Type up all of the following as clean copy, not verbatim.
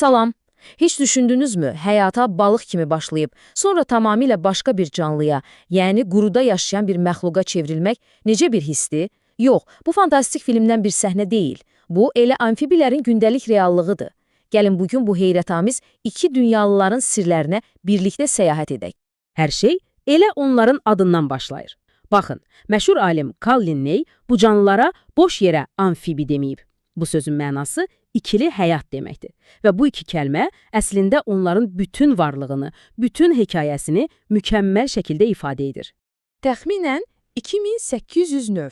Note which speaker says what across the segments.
Speaker 1: Salam. Heç düşündünüzmü, həyata balıq kimi başlayıb, sonra tamamilə başqa bir canlıya, yəni quruda yaşayan bir məxluqa çevrilmək necə bir hissdir? Yox, bu fantastik filmdən bir səhnə deyil. Bu, elə amfibilərin gündəlik reallığıdır. Gəlin bugün bu heyrətamiz iki dünyalıların sirlərinə birlikdə səyahət edək.
Speaker 2: Hər şey elə onların adından başlayır. Baxın, məşhur alim Carl Linney bu canlılara boş yerə amfibi deməyib. Bu sözün mənası ikili həyat deməkdir. Və bu iki kəlmə əslində onların bütün varlığını, bütün hekayəsini mükəmməl şəkildə ifadə edir.
Speaker 3: Təxminən 2800 növ.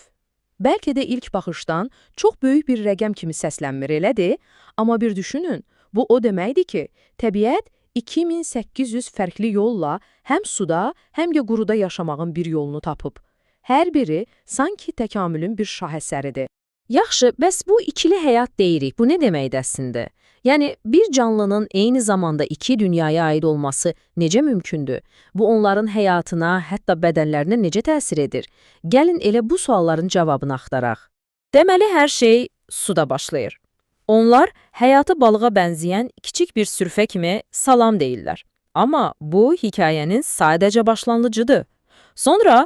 Speaker 3: Bəlkə də ilk baxışdan çox böyük bir rəqəm kimi səslənmir, elədir? Amma bir düşünün, bu o deməkdir ki, təbiət 2800 fərqli yolla həm suda, həm də quruda yaşamağın bir yolunu tapıb. Hər biri sanki təkamülün bir şahəsəridir.
Speaker 1: Yaxşı, bəs bu ikili həyat deyirik, bu nə deməkdir əslində? Yəni, bir canlının eyni zamanda iki dünyaya aid olması necə mümkündür? Bu, onların həyatına, hətta bədənlərinə necə təsir edir? Gəlin elə bu sualların cavabını axtaraq. Deməli, hər şey suda başlayır. Onlar həyatı balığa bənzəyən kiçik bir sürfə kimi salam deyirlər. Amma bu, hekayənin sadəcə başlanğıcıdır. Sonra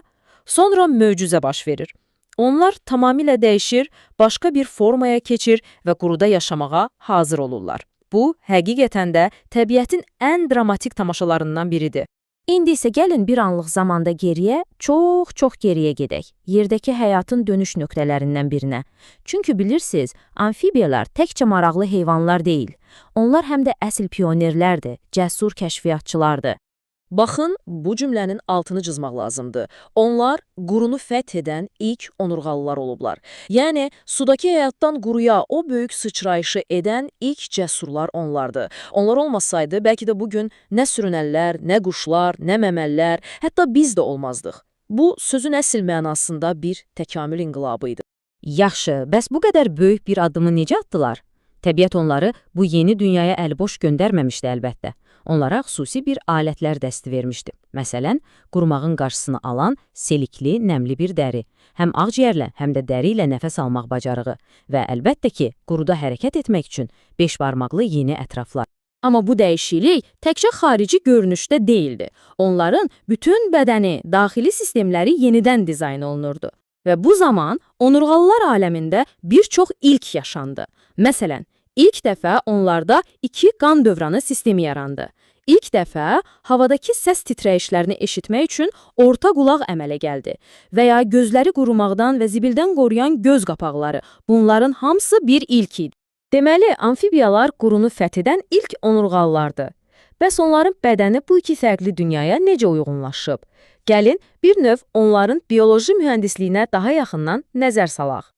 Speaker 1: möcüzə baş verir. Onlar tamamilə dəyişir, başqa bir formaya keçir və quruda yaşamağa hazır olurlar. Bu, həqiqətən də təbiətin ən dramatik tamaşalarından biridir. İndi isə gəlin bir anlıq zamanda geriyə, çox geriyə gedək. Yerdəki həyatın dönüş nöqtələrindən birinə. Çünki bilirsiniz, amfibiyalar təkcə maraqlı heyvanlar deyil. Onlar həm də əsl pionerlərdir, cəsur kəşfiyyatçılardır. Baxın, bu cümlənin altını cızmaq lazımdır. Onlar qurunu fəth edən ilk onurğalılar olublar. Yəni, sudakı həyatdan quruya o böyük sıçrayışı edən ilk cəsurlar onlardır. Onlar olmasaydı, bəlkə də bugün nə sürünəllər, nə quşlar, nə məməllər, hətta biz də olmazdıq. Bu, sözün əsl mənasında bir təkamül inqilabı idi. Yaxşı, bəs bu qədər böyük bir addımı necə atdılar? Təbiət onları bu yeni dünyaya əlboş göndərməmişdi əlbəttə. Onlara xüsusi bir alətlər dəsti vermişdi. Məsələn, qurumağın qarşısını alan selikli, nəmli bir dəri. Həm ağciyərlə, həm də dəri ilə nəfəs almaq bacarığı və əlbəttə ki, quruda hərəkət etmək üçün 5 barmaqlı yeni ətraflar. Amma bu dəyişiklik təkcə xarici görünüşdə deyildi. Onların bütün bədəni, daxili sistemləri yenidən dizayn olunurdu. Və bu zaman onurğalılar aləmində bir çox ilk yaşandı. Məsələn, İlk dəfə onlarda 2 qan dövranı sistemi yarandı. İlk dəfə havadakı səs titrəyişlərini eşitmək üçün orta qulaq əmələ gəldi və ya gözləri qurumaqdan və zibildən qoruyan göz qapaqları. Bunların hamısı bir ilk idi. Deməli, amfibiyalar qurunu fəth edən ilk onurğalılardı. Bəs onların bədəni bu iki fərqli dünyaya necə uyğunlaşıb? Gəlin, bir növ onların bioloji mühəndisliyinə daha yaxından nəzər salaq.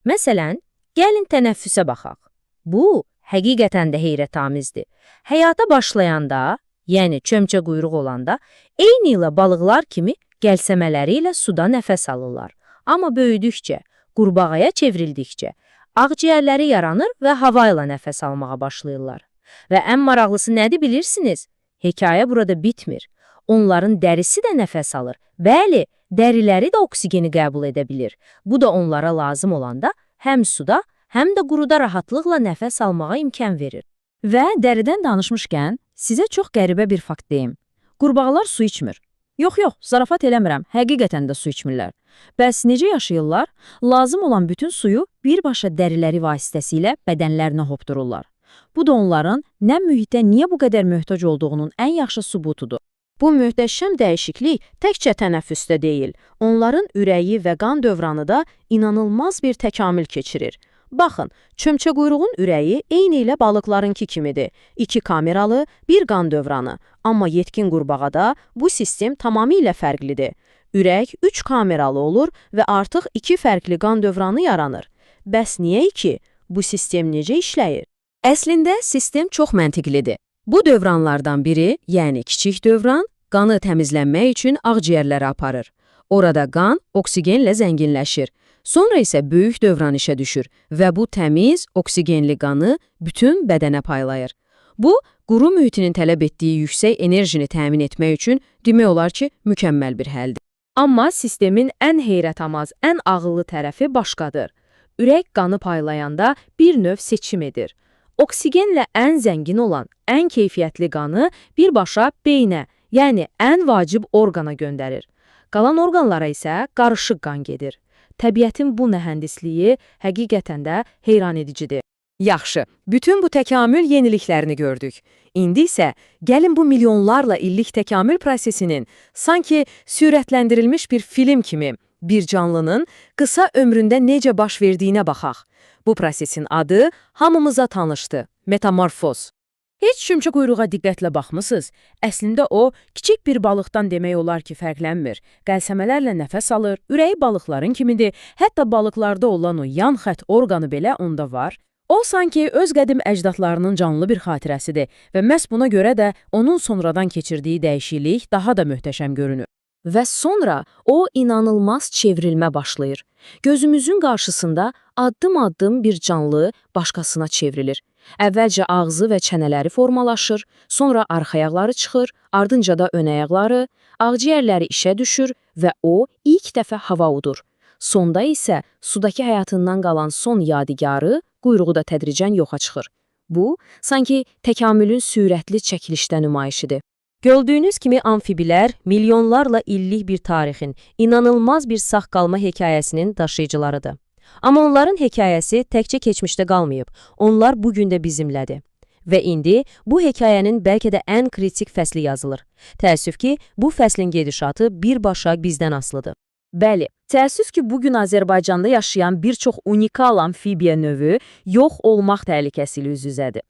Speaker 1: Məsələn, gəlin tənəffüsə baxaq. Bu, həqiqətən də heyrətamizdir. Həyata başlayanda, yəni çömçə quyruq olanda, eyni ilə balıqlar kimi gəlsəmələri ilə suda nəfəs alırlar. Amma böyüdükcə, qurbağaya çevrildikcə, ağciyərləri yaranır və hava ilə nəfəs almağa başlayırlar. Və ən maraqlısı nədir bilirsiniz? Hekayə burada bitmir. Onların dərisi də nəfəs alır. Bəli, dəriləri də oksigeni qəbul edə bilir. Bu da onlara lazım olanda həm suda, həm də quruda rahatlıqla nəfəs almağa imkan verir. Və dəridən danışmışkən, sizə çox qəribə bir fakt deyim. Qurbağalar su içmir. Yox, zarafat eləmirəm, həqiqətən də su içmirlər. Bəs necə yaşayırlar? Lazım olan bütün suyu birbaşa dəriləri vasitəsilə bədənlərinə hopdururlar. Bu da onların nə mühitə niyə bu qədər möhtac olduğunun ən yaxşı sübutudur. Bu möhtəşəm dəyişiklik təkcə tənəffüsdə deyil, onların ürəyi və qan dövranı da inanılmaz bir təkamül keçirir. Baxın, çömçə quyruğun ürəyi eyni ilə balıqlarınki kimidir. 2 kameralı, 1 qan dövranı. Amma yetkin qurbağada bu sistem tamamilə fərqlidir. Ürək 3 kameralı olur və artıq 2 fərqli qan dövranı yaranır. Bəs niyə 2? Bu sistem necə işləyir? Əslində, sistem çox məntiqlidir. Bu dövranlardan biri, yəni kiçik dövran, qanı təmizlənmək üçün ağciyərlərə aparır. Orada qan oksigenlə zənginləşir. Sonra isə böyük dövran işə düşür və bu təmiz, oksigenli qanı bütün bədənə paylayır. Bu, quru mühitinin tələb etdiyi yüksək enerjini təmin etmək üçün demək olar ki, mükəmməl bir həldir. Amma sistemin ən heyrətamaz, ən ağıllı tərəfi başqadır. Ürək qanı paylayanda bir növ seçim edir.
Speaker 2: oksigenlə ən zəngin olan, ən keyfiyyətli qanı birbaşa beynə, yəni ən vacib orqana göndərir. Qalan orqanlara isə qarışıq qan gedir. Təbiətin bu mühəndisliyi həqiqətən də heyran edicidir.
Speaker 1: Yaxşı, bütün bu təkamül yeniliklərini gördük. İndi isə gəlin bu milyonlarla illik təkamül prosesinin sanki sürətləndirilmiş bir film kimi bir canlının qısa ömründə necə baş verdiyinə baxaq. Bu prosesin adı hamımıza tanışdı, metamorfoz.
Speaker 2: Heç şümçü quyruğa diqqətlə baxmısınız. Əslində o, kiçik bir balıqdan demək olar ki, fərqlənmir. Qəlsəmələrlə nəfəs alır, ürəyi balıqların kimidir, hətta balıqlarda olan o yan xətt orqanı belə onda var. O, sanki öz qədim əcdadlarının canlı bir xatirəsidir və məhz buna görə də onun sonradan keçirdiyi dəyişiklik daha da möhtəşəm görünür.
Speaker 1: Və sonra o inanılmaz çevrilmə başlayır. Gözümüzün qarşısında addım-addım bir canlı başqasına çevrilir. Əvvəlcə ağzı və çənələri formalaşır, sonra arxa ayaqları çıxır, ardınca da ön ayaqları, ağciyərləri işə düşür və o ilk dəfə hava udur. Sonda isə sudakı həyatından qalan son yadigarı, quyruğu da tədricən yoxa çıxır. Bu, sanki təkamülün sürətli çəkilişdə nümayişidir. Gördüyünüz kimi amfibilər milyonlarla illik bir tarixin, inanılmaz bir sağ qalma hekayəsinin daşıyıcılarıdır. Amma onların hekayəsi təkcə keçmişdə qalmayıb, onlar bugün də bizimlədir. Və indi bu hekayənin bəlkə də ən kritik fəsli yazılır. Təəssüf ki, bu fəslin gedişatı birbaşa bizdən asılıdır. Bəli, təəssüf ki, bugün Azərbaycanda yaşayan bir çox unikal amfibiya növü yox olmaq təhlükəsi ilə üz-üzədir.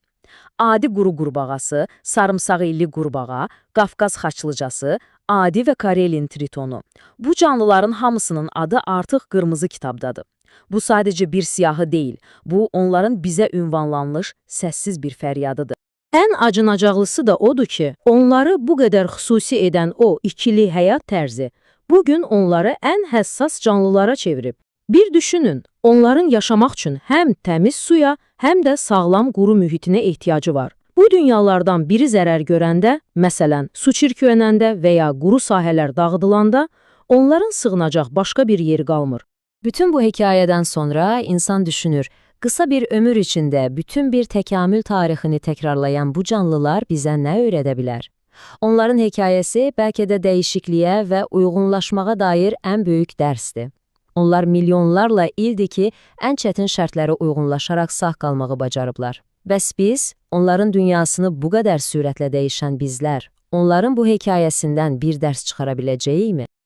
Speaker 1: Adi quru qurbağası, sarımsağı illi qurbağa, Qafqaz xaçlıcası, adi və Karelin tritonu. Bu canlıların hamısının adı artıq qırmızı kitabdadır. Bu sadəcə bir siyahı deyil, bu onların bizə ünvanlanmış səssiz bir fəryadıdır. Ən acınacaqlısı da odur ki, onları bu qədər xüsusi edən o ikili həyat tərzi, bugün onları ən həssas canlılara çevirib. Bir düşünün, onların yaşamaq üçün həm təmiz suya, həm də sağlam quru mühitinə ehtiyacı var. Bu dünyalardan biri zərər görəndə, məsələn, su çirklənəndə və ya quru sahələr dağıdılanda, onların sığınacaq başqa bir yeri qalmır. Bütün bu hekayədən sonra insan düşünür, qısa bir ömür içində bütün bir təkamül tarixini təkrarlayan bu canlılar bizə nə öyrədə bilər? Onların hekayəsi bəlkə də dəyişikliyə və uyğunlaşmağa dair ən böyük dərsdir. Onlar milyonlarla ildir ki, ən çətin şərtlərə uyğunlaşaraq sağ qalmağı bacarıblar. Bəs biz, onların dünyasını bu qədər sürətlə dəyişən bizlər, onların bu hekayəsindən bir dərs çıxara biləcəyikmi?